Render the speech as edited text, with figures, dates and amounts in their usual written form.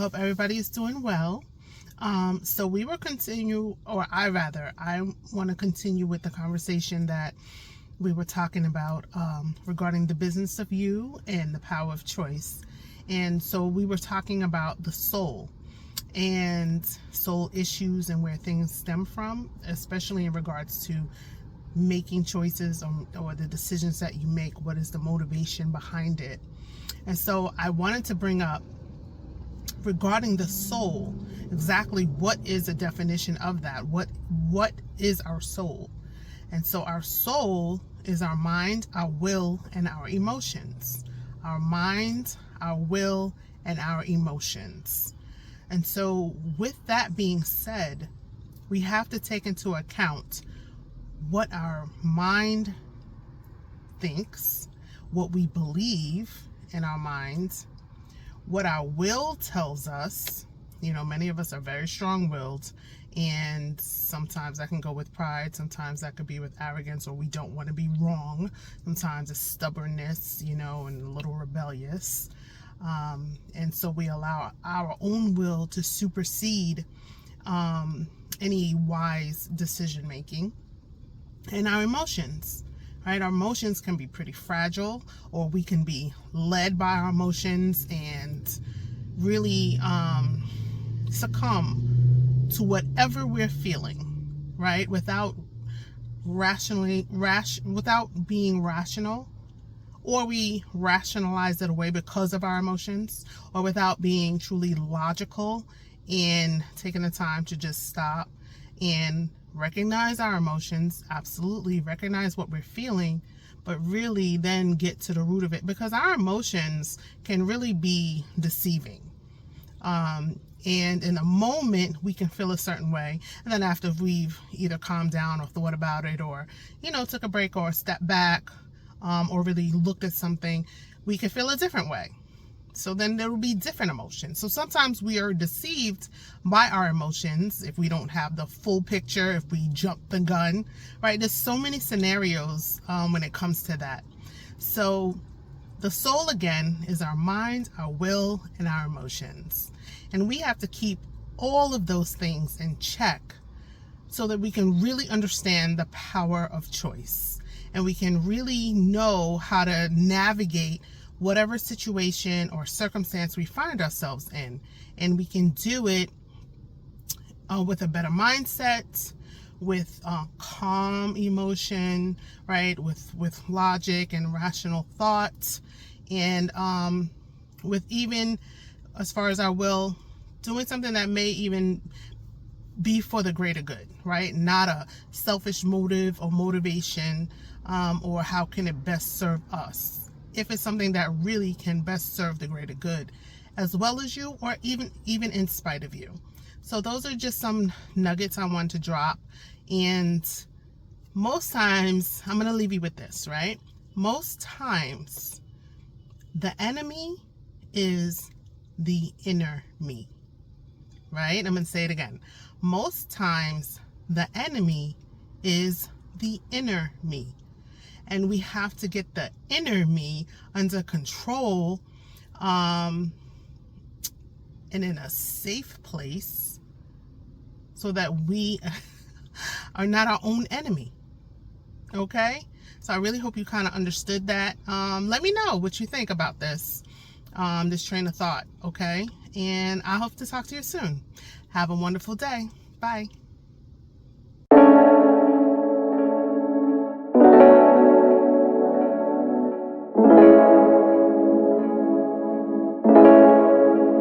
hope everybody is doing well. So we will continue, I want to continue with the conversation that we were talking about regarding the business of you and the power of choice. And so we were talking about the soul and soul issues and where things stem from, especially in regards to making choices or the decisions that you make. What is the motivation behind it? And so I wanted to bring up, regarding the soul, exactly what is the definition of that? What is our soul? And so our soul is our mind, our will, and our emotions. Our mind, our will, and our emotions. And so with that being said, we have to take into account what our mind thinks, what we believe in our minds, what our will tells us. You know, many of us are very strong-willed, and sometimes that can go with pride, sometimes that could be with arrogance, or we don't want to be wrong. Sometimes it's stubbornness, and a little rebellious. And so we allow our own will to supersede any wise decision making. And our emotions, right? Our emotions can be pretty fragile, or we can be led by our emotions and really succumb to whatever we're feeling, right? Without being rational, or we rationalize it away because of our emotions, or without being truly logical in taking the time to just stop and recognize our emotions, absolutely recognize what we're feeling, but really then get to the root of it, because our emotions can really be deceiving. And in a moment we can feel a certain way, and then after we've either calmed down or thought about it, or took a break or a step back, or really looked at something, we can feel a different way. So then there will be different emotions. So sometimes we are deceived by our emotions if we don't have the full picture, if we jump the gun, right? There's so many scenarios when it comes to that. So the soul, again, is our mind, our will, and our emotions. And we have to keep all of those things in check so that we can really understand the power of choice. And we can really know how to navigate whatever situation or circumstance we find ourselves in. And we can do it with a better mindset, with calm emotion, right? With logic and rational thought, and with, even as far as our will, doing something that may even be for the greater good, right? Not a selfish motive or motivation, or how can it best serve us. If it's something that really can best serve the greater good, as well as you, or even in spite of you. So those are just some nuggets I want to drop. And most times, I'm going to leave you with this, right? Most times, the enemy is the inner me, right? I'm going to say it again. Most times, the enemy is the inner me. And we have to get the inner me under control, and in a safe place, so that we are not our own enemy. Okay? So I really hope you kind of understood that. Let me know what you think about this train of thought. Okay? And I hope to talk to you soon. Have a wonderful day. Bye.